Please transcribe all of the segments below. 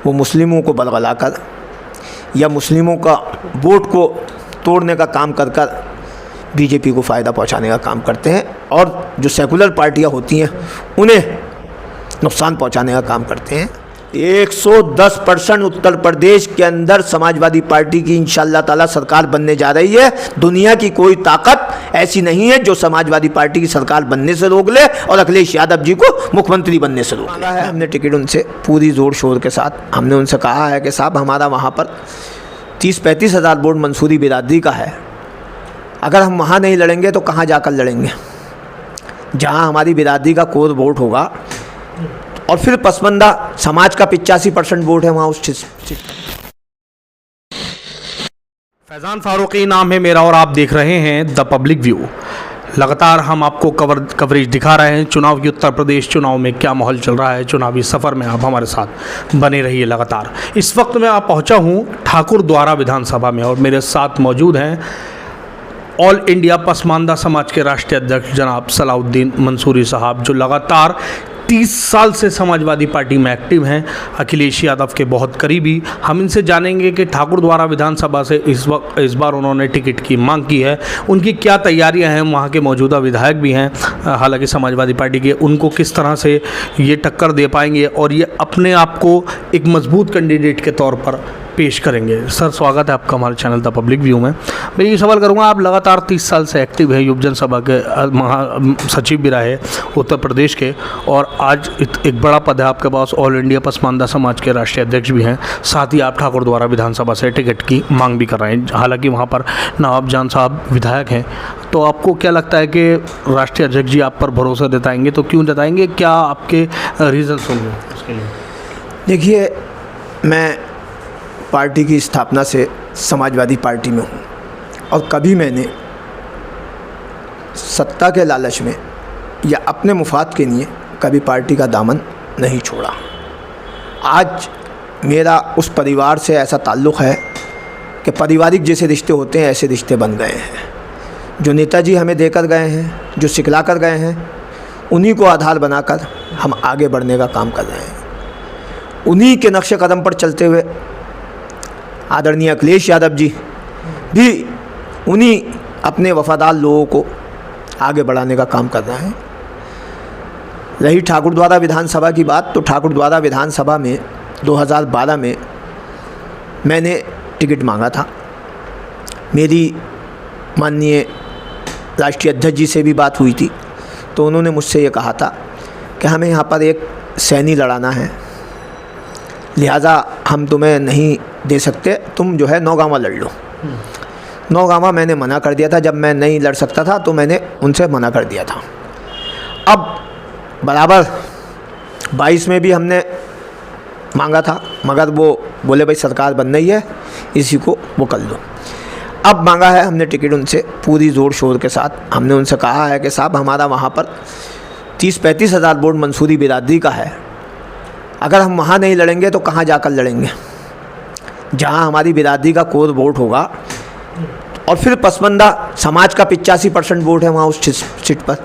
वो मुस्लिमों को बलगला कर या मुस्लिमों का वोट को तोड़ने का काम कर कर बीजेपी को फ़ायदा पहुंचाने का काम करते हैं, और जो सेकुलर पार्टियां होती हैं उन्हें नुकसान पहुंचाने का काम करते हैं। 110% उत्तर प्रदेश के अंदर समाजवादी पार्टी की इंशाअल्लाह ताला सरकार बनने जा रही है। दुनिया की कोई ताकत ऐसी नहीं है जो समाजवादी पार्टी की सरकार बनने से रोक ले और अखिलेश यादव जी को मुख्यमंत्री बनने से रोक ले। हमने टिकट उनसे पूरी ज़ोर शोर के साथ हमने उनसे कहा है कि साहब हमारा वहाँ पर 30-35 हज़ार वोट मंसूरी बिरादरी का है, अगर हम वहाँ नहीं लड़ेंगे तो कहाँ जाकर लड़ेंगे। जहाँ हमारी बिरादरी का कोर वोट होगा और फिर पसमानदा समाज का 85% वोट है वहाँ उस सीट। फैज़ान फारूकी नाम है मेरा और आप देख रहे हैं द पब्लिक व्यू। लगातार हम आपको कवरेज दिखा रहे हैं चुनाव की। उत्तर प्रदेश चुनाव में क्या माहौल चल रहा है, चुनावी सफ़र में आप हमारे साथ बने रहिए लगातार। इस वक्त मैं आप पहुंचा हूं ठाकुर द्वारा विधानसभा में और मेरे साथ मौजूद हैं ऑल इंडिया पसमानदा समाज के राष्ट्रीय अध्यक्ष जनाब सलाउद्दीन मंसूरी साहब, जो लगातार 30 साल से समाजवादी पार्टी में एक्टिव हैं, अखिलेश यादव के बहुत करीबी। हम इनसे जानेंगे कि ठाकुर द्वारा विधानसभा से इस बार उन्होंने टिकट की मांग की है, उनकी क्या तैयारियां हैं, वहां के मौजूदा विधायक भी हैं हालांकि समाजवादी पार्टी के, उनको किस तरह से ये टक्कर दे पाएंगे और ये अपने आप को एक मजबूत कैंडिडेट के तौर पर पेश करेंगे। सर स्वागत है आपका हमारे चैनल द पब्लिक व्यू में। मैं ये सवाल करूंगा, आप लगातार 30 साल से एक्टिव है, युवजन सभा के महासचिव भी रहे उत्तर प्रदेश के, और आज एक बड़ा पद है आपके पास, ऑल इंडिया पसमानदा समाज के राष्ट्रीय अध्यक्ष भी हैं, साथ ही आप ठाकुर द्वारा विधानसभा से टिकट की मांग भी कर रहे हैं, हालांकि वहाँ पर नवाब जान साहब विधायक हैं। तो आपको क्या लगता है कि राष्ट्रीय अध्यक्ष जी आप पर भरोसा जताएंगे? तो क्यों जताएंगे, क्या आपके रीज़न्स होंगे उसके लिए? देखिए, मैं पार्टी की स्थापना से समाजवादी पार्टी में हूँ और कभी मैंने सत्ता के लालच में या अपने मुफाद के लिए कभी पार्टी का दामन नहीं छोड़ा। आज मेरा उस परिवार से ऐसा ताल्लुक़ है कि पारिवारिक जैसे रिश्ते होते हैं ऐसे रिश्ते बन गए हैं। जो नेताजी हमें देकर गए हैं, जो सिखला कर गए हैं, उन्हीं को आधार बनाकर हम आगे बढ़ने का काम कर रहे हैं। उन्हीं के नक्शे कदम पर चलते हुए आदरणीय अखिलेश यादव जी भी उन्हीं अपने वफादार लोगों को आगे बढ़ाने का काम कर रहे हैं। रही ठाकुर द्वारा विधानसभा की बात, तो ठाकुर द्वारा विधानसभा में 2012 में मैंने टिकट मांगा था। मेरी माननीय राष्ट्रीय अध्यक्ष जी से भी बात हुई थी, तो उन्होंने मुझसे ये कहा था कि हमें यहाँ पर एक सैनी लड़ाना है, लिहाजा हम तुम्हें नहीं दे सकते, तुम जो है नौगावा लड़ लो। नौगावा मैंने मना कर दिया था, जब मैं नहीं लड़ सकता था तो मैंने उनसे मना कर दिया था। अब बराबर 22 में भी हमने मांगा था, मगर वो बोले भाई सरकार बन रही है, इसी को वो कर लो। अब मांगा है हमने टिकट उनसे पूरी ज़ोर शोर के साथ। हमने उनसे कहा है कि साहब हमारा वहाँ पर 30-35 हज़ार वोट मंसूरी बिरादरी का है, अगर हम वहाँ नहीं लड़ेंगे तो कहाँ जाकर लड़ेंगे। जहाँ हमारी बिरादरी का कोर वोट होगा और फिर पसमानदा समाज का 85% वोट है वहाँ उस सीट पर।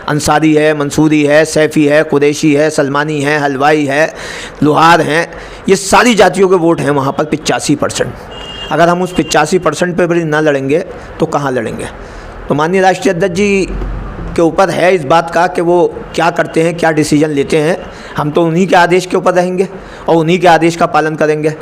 अंसारी है, मंसूरी है, सैफ़ी है, कुरैशी है, सलमानी है, हलवाई है, लोहार हैं, ये सारी जातियों के वोट हैं वहाँ पर 85%। अगर हम उस 85% पे भी ना लड़ेंगे तो कहाँ लड़ेंगे। तो माननीय राष्ट्रीय अध्यक्ष जी के ऊपर है इस बात का कि वो क्या करते हैं, क्या डिसीजन लेते हैं। हम तो उन्हीं के आदेश के ऊपर रहेंगे और उन्हीं के आदेश का पालन करेंगे।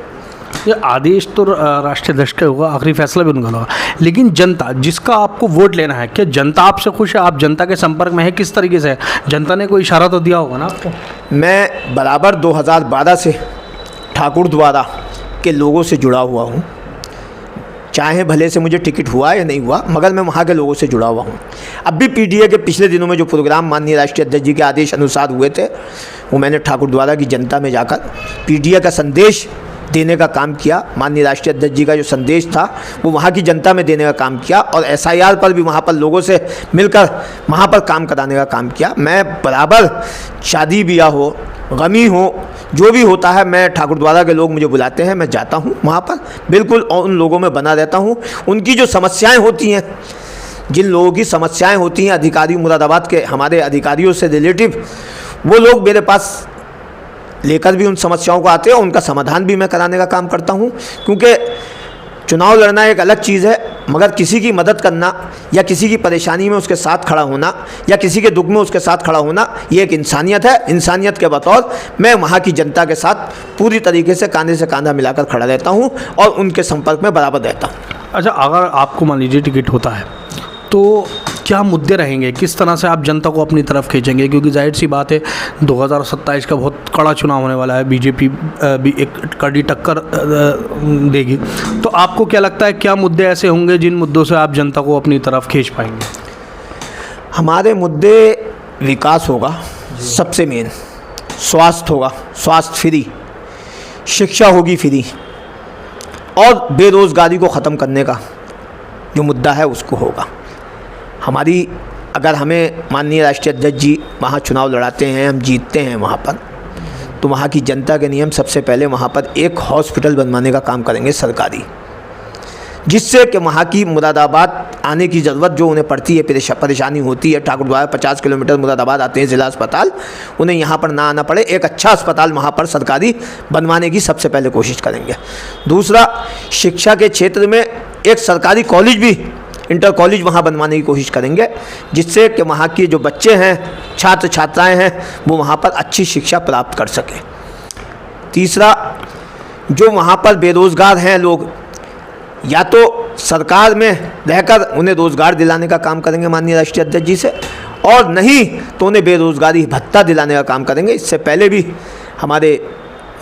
ये आदेश तो राष्ट्रीय अध्यक्ष का होगा, आखिरी फैसला भी उनका होगा, लेकिन जनता जिसका आपको वोट लेना है, क्या जनता आपसे खुश है? आप जनता के संपर्क में है, किस तरीके से? जनता ने कोई इशारा तो दिया होगा ना आपको? मैं बराबर 2012 से ठाकुर द्वारा के लोगों से जुड़ा हुआ हूँ, चाहे भले से मुझे टिकट हुआ या नहीं हुआ, मगर मैं वहाँ के लोगों से जुड़ा हुआ हूँ। अब भी पीडीए के पिछले दिनों में जो प्रोग्राम माननीय राष्ट्रीय अध्यक्ष जी के आदेश अनुसार हुए थे, वो मैंने ठाकुर द्वारा की जनता में जाकर पीडीए का संदेश देने का काम किया। माननीय राष्ट्रीय अध्यक्ष जी का जो संदेश था वो वहाँ की जनता में देने का काम किया और एसआईआर पर भी वहाँ पर लोगों से मिलकर वहाँ पर काम कराने का काम किया। मैं बराबर शादी ब्याह हो, गमी हो, जो भी होता है, मैं ठाकुर द्वारा के लोग मुझे बुलाते हैं, मैं जाता हूँ वहाँ पर, बिल्कुल उन लोगों में बना रहता हूँ। उनकी जो समस्याएँ होती हैं, जिन लोगों की समस्याएँ होती हैं, अधिकारी मुरादाबाद के हमारे अधिकारियों से रिलेटिव, वो लोग मेरे पास लेकर भी उन समस्याओं को आते हैं और उनका समाधान भी मैं कराने का काम करता हूँ। क्योंकि चुनाव लड़ना एक अलग चीज़ है, मगर किसी की मदद करना या किसी की परेशानी में उसके साथ खड़ा होना या किसी के दुख में उसके साथ खड़ा होना, ये एक इंसानियत है। इंसानियत के बतौर मैं वहाँ की जनता के साथ पूरी तरीके से कांधे से कांधा मिलाकर खड़ा रहता हूँ और उनके संपर्क में बराबर रहता हूँ। अच्छा, अगर आपको मान लीजिए टिकट होता है तो क्या मुद्दे रहेंगे, किस तरह से आप जनता को अपनी तरफ खींचेंगे? क्योंकि जाहिर सी बात है 2027 का बहुत कड़ा चुनाव होने वाला है, बीजेपी भी एक कड़ी टक्कर देगी। तो आपको क्या लगता है, क्या मुद्दे ऐसे होंगे जिन मुद्दों से आप जनता को अपनी तरफ खींच पाएंगे? हमारे मुद्दे विकास होगा, सबसे मेन स्वास्थ्य होगा, स्वास्थ्य फ्री, शिक्षा होगी फ्री, और बेरोज़गारी को ख़त्म करने का जो मुद्दा है उसको होगा। हमारी अगर हमें माननीय राष्ट्रीय अध्यक्ष जी वहाँ चुनाव लड़ाते हैं, हम जीतते हैं वहाँ पर, तो वहाँ की जनता के नियम सबसे पहले वहाँ पर एक हॉस्पिटल बनवाने का काम करेंगे सरकारी, जिससे कि वहाँ की मुरादाबाद आने की ज़रूरत जो उन्हें पड़ती है, परेशानी होती है, ठाकुरद्वारा 50 किलोमीटर मुरादाबाद आते हैं ज़िला अस्पताल, उन्हें यहाँ पर ना आना पड़े, एक अच्छा अस्पताल वहाँ पर सरकारी बनवाने की सबसे पहले कोशिश करेंगे। दूसरा, शिक्षा के क्षेत्र में एक सरकारी कॉलेज भी, इंटर कॉलेज वहाँ बनवाने की कोशिश करेंगे, जिससे कि वहाँ के जो बच्चे हैं, छात्र छात्राएँ हैं, वो वहाँ पर अच्छी शिक्षा प्राप्त कर सकें। तीसरा, जो वहाँ पर बेरोज़गार हैं लोग, या तो सरकार में रहकर उन्हें रोज़गार दिलाने का काम करेंगे माननीय राष्ट्रीय अध्यक्ष जी से, और नहीं तो उन्हें बेरोज़गारी भत्ता दिलाने का काम करेंगे। इससे पहले भी हमारे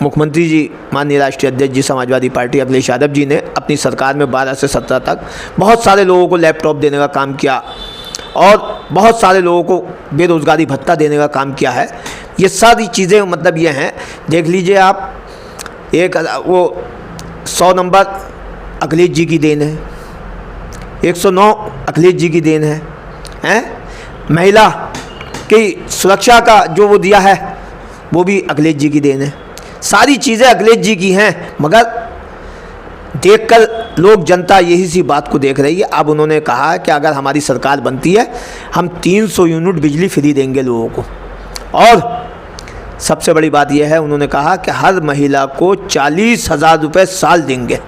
मुख्यमंत्री जी माननीय राष्ट्रीय अध्यक्ष जी समाजवादी पार्टी अखिलेश यादव जी ने अपनी सरकार में 12 से 17 तक बहुत सारे लोगों को लैपटॉप देने का काम किया और बहुत सारे लोगों को बेरोज़गारी भत्ता देने का काम किया है। ये सारी चीज़ें मतलब ये हैं, देख लीजिए आप, एक वो 100 नंबर अखिलेश जी की देन है, 109 अखिलेश जी की देन है, महिला की सुरक्षा का जो वो दिया है वो भी अखिलेश जी की देन है। सारी चीज़ें अखिलेश जी की हैं, मगर देखकर लोग, जनता यही सी बात को देख रही है। अब उन्होंने कहा कि अगर हमारी सरकार बनती है हम 300 यूनिट बिजली फ्री देंगे लोगों को, और सबसे बड़ी बात यह है, उन्होंने कहा कि हर महिला को 40,000 रुपये साल देंगे।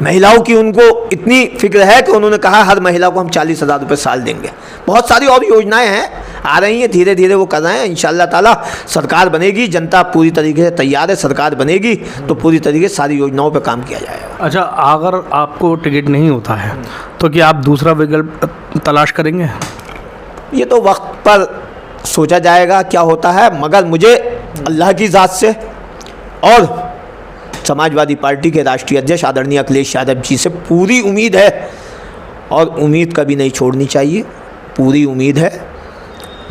महिलाओं की उनको इतनी फिक्र है कि उन्होंने कहा हर महिला को हम 40,000 रुपये साल देंगे। बहुत सारी और योजनाएं हैं, आ रही हैं, धीरे धीरे वो कर रहे हैं। इंशाअल्लाह ताला सरकार बनेगी, जनता पूरी तरीके से तैयार है, सरकार बनेगी तो पूरी तरीके से सारी योजनाओं पर काम किया जाएगा। अच्छा, अगर आपको टिकट नहीं होता है तो क्या आप दूसरा विकल्प तलाश करेंगे? ये तो वक्त पर सोचा जाएगा क्या होता है, मगर मुझे अल्लाह की ज़ात से और समाजवादी पार्टी के राष्ट्रीय अध्यक्ष आदरणीय अखिलेश यादव जी से पूरी उम्मीद है, और उम्मीद कभी नहीं छोड़नी चाहिए। पूरी उम्मीद है,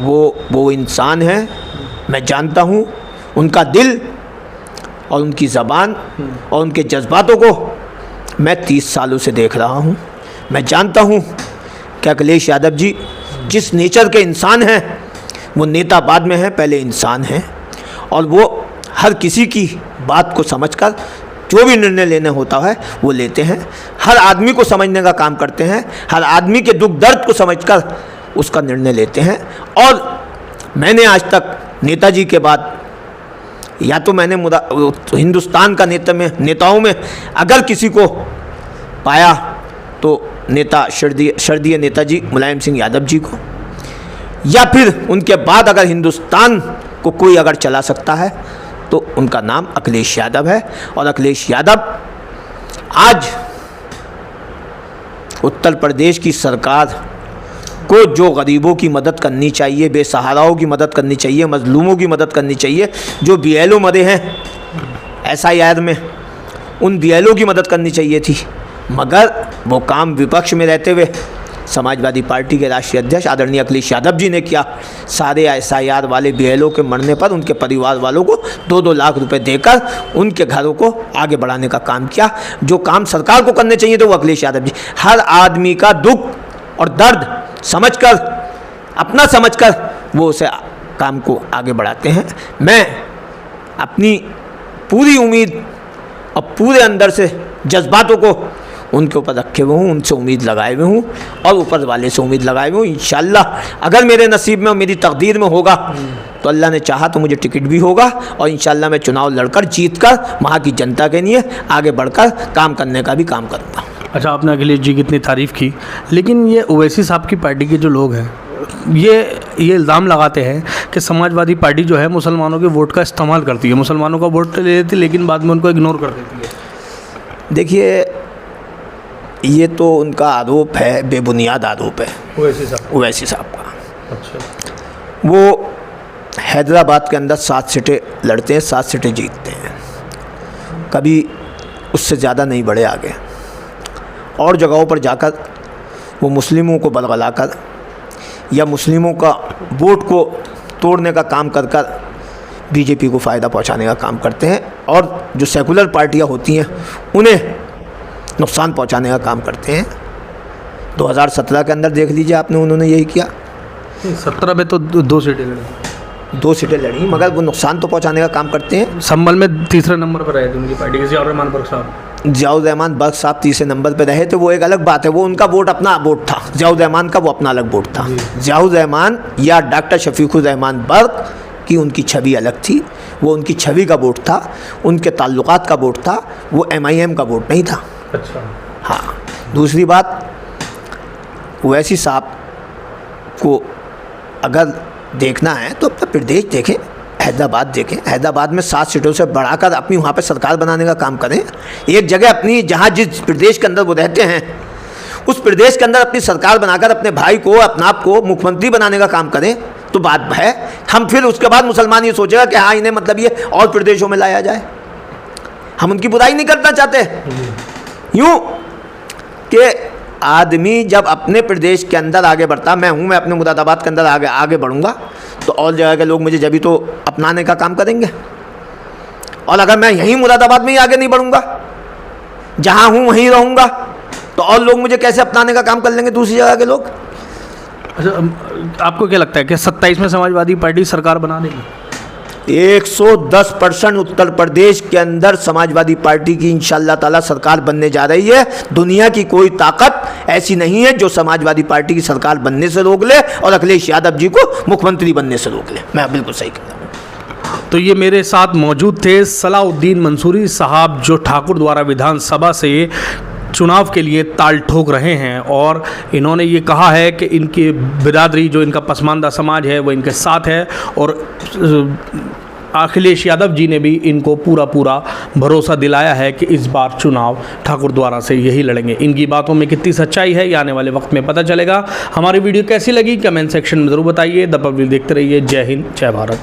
वो इंसान है, मैं जानता हूँ उनका दिल और उनकी ज़बान और उनके जज्बातों को मैं 30 सालों से देख रहा हूँ। मैं जानता हूँ कि अखिलेश यादव जी जिस नेचर के इंसान हैं, वो नेता बाद में हैं, पहले इंसान हैं, और वो हर किसी की बात को समझकर जो भी निर्णय लेने होता है वो लेते हैं। हर आदमी को समझने का काम करते हैं, हर आदमी के दुख दर्द को समझकर उसका निर्णय लेते हैं। और मैंने आज तक नेताजी के बाद, या तो मैंने हिंदुस्तान का नेताओं में अगर किसी को पाया तो नेता शरदीय नेताजी मुलायम सिंह यादव जी को, या फिर उनके बाद अगर हिंदुस्तान को कोई अगर चला सकता है तो उनका नाम अखिलेश यादव है। और अखिलेश यादव आज उत्तर प्रदेश की सरकार को जो गरीबों की मदद करनी चाहिए, बेसहाराओं की मदद करनी चाहिए, मजलूमों की मदद करनी चाहिए, जो BLO मरे हैं SIR में, उन BLO की मदद करनी चाहिए थी, मगर वो काम विपक्ष में रहते हुए समाजवादी पार्टी के राष्ट्रीय अध्यक्ष आदरणीय अखिलेश यादव जी ने किया। सारे SIR वाले BLO के मरने पर उनके परिवार वालों को 2-2 लाख रुपए देकर उनके घरों को आगे बढ़ाने का काम किया। जो काम सरकार को करने चाहिए तो वो अखिलेश यादव जी हर आदमी का दुख और दर्द समझकर, अपना समझकर वो उसे काम को आगे बढ़ाते हैं। मैं अपनी पूरी उम्मीद और पूरे अंदर से जज्बातों को उनके ऊपर रखे हुए हूँ, उनसे उम्मीद लगाए हुए हूँ और ऊपर वाले से उम्मीद लगाए हुए हूँ। इंशाअल्लाह अगर मेरे नसीब में और मेरी तकदीर में होगा तो अल्लाह ने चाहा तो मुझे टिकट भी होगा और इंशाअल्लाह मैं चुनाव लड़कर जीतकर वहाँ की जनता के लिए आगे बढ़कर काम करने का भी काम करूँगा। अच्छा, आपने अखिलेश जी की इतनी तारीफ़ की, लेकिन ये ओवैसी साहब की पार्टी के जो लोग हैं ये इल्ज़ाम लगाते हैं कि समाजवादी पार्टी जो है मुसलमानों के वोट का इस्तेमाल करती है, मुसलमानों का वोट ले लेती है लेकिन बाद में उनको इग्नोर कर देती है। देखिए, ये तो उनका आरोप है, बेबुनियाद आरोप है ओवैसी साहब का। अच्छा। वो हैदराबाद के अंदर 7 सीटें लड़ते हैं, 7 सीटें जीतते हैं, कभी उससे ज़्यादा नहीं बढ़े आगे। और जगहों पर जाकर वो मुस्लिमों को बलगलाकर या मुस्लिमों का वोट को तोड़ने का काम कर कर बीजेपी को फ़ायदा पहुंचाने का काम करते हैं और जो सेकुलर पार्टियां होती हैं उन्हें नुकसान पहुंचाने का काम करते हैं। 2017 के अंदर देख लीजिए आपने, उन्होंने यही किया। 17 में तो 2 सीटें लड़ी, 2 सीटें लड़ी, मगर वो नुकसान तो पहुंचाने का काम करते हैं। संभल में तीसरे नंबर पर रहे थे उनकी पार्टी के ज़ियाउर रहमान बर्क साहब। ज़ियाउर रहमान बर्क साहब तीसरे नंबर पे रहे थे, वो एक अलग बात है, वो उनका वोट अपना वोट था। ज़ियाउर रहमान का वो अपना अलग वोट था। ज़ियाउर रहमान या डॉक्टर शफीकुर रहमान बर्क की उनकी छवि अलग थी, वो उनकी छवि का वोट था, उनके ताल्लुकात का वोट था, वो MIM का वोट नहीं था। अच्छा। हाँ, दूसरी बात, ओवैसी साहब को अगर देखना है तो अपना प्रदेश देखें, हैदराबाद देखें। हैदराबाद में 7 सीटों से बढ़ाकर अपनी वहाँ पे सरकार बनाने का काम करें। एक जगह अपनी, जहाँ जिस प्रदेश के अंदर वो रहते हैं उस प्रदेश के अंदर अपनी सरकार बनाकर अपने भाई को, अपने आप को मुख्यमंत्री बनाने का काम करें तो बात है। हम फिर उसके बाद मुसलमान ये सोचेगा कि हाँ, इन्हें मतलब ये और प्रदेशों में लाया जाए। हम उनकी बुराई नहीं करना चाहते, यूँ कि आदमी जब अपने प्रदेश के अंदर आगे बढ़ता, मैं अपने मुरादाबाद के अंदर आगे बढ़ूंगा तो और जगह के लोग मुझे जभी तो अपनाने का काम करेंगे। और अगर मैं यहीं मुरादाबाद में ही आगे नहीं बढ़ूंगा, जहां हूं वहीं रहूंगा, तो और लोग मुझे कैसे अपनाने का काम कर लेंगे दूसरी जगह के लोग। अच्छा, आपको क्या लगता है कि 27 में समाजवादी पार्टी सरकार बना देगी? 110% उत्तर प्रदेश के अंदर समाजवादी पार्टी की इंशाअल्लाह ताला सरकार बनने जा रही है। दुनिया की कोई ताकत ऐसी नहीं है जो समाजवादी पार्टी की सरकार बनने से रोक ले और अखिलेश यादव जी को मुख्यमंत्री बनने से रोक ले। मैं बिल्कुल सही कह रहा हूँ। तो ये मेरे साथ मौजूद थे सलाउद्दीन मंसूरी साहब, जो ठाकुर द्वारा विधानसभा से चुनाव के लिए ताल ठोक रहे हैं और इन्होंने ये कहा है कि इनकी बिरादरी, जो इनका पसमानदा समाज है, वो इनके साथ है और अखिलेश यादव जी ने भी इनको पूरा भरोसा दिलाया है कि इस बार चुनाव ठाकुर द्वारा से यही लड़ेंगे। इनकी बातों में कितनी सच्चाई है ये आने वाले वक्त में पता चलेगा। हमारी वीडियो कैसी लगी कमेंट सेक्शन में ज़रूर बताइए। द पब्लिक देखते रहिए। जय हिंद, जय भारत।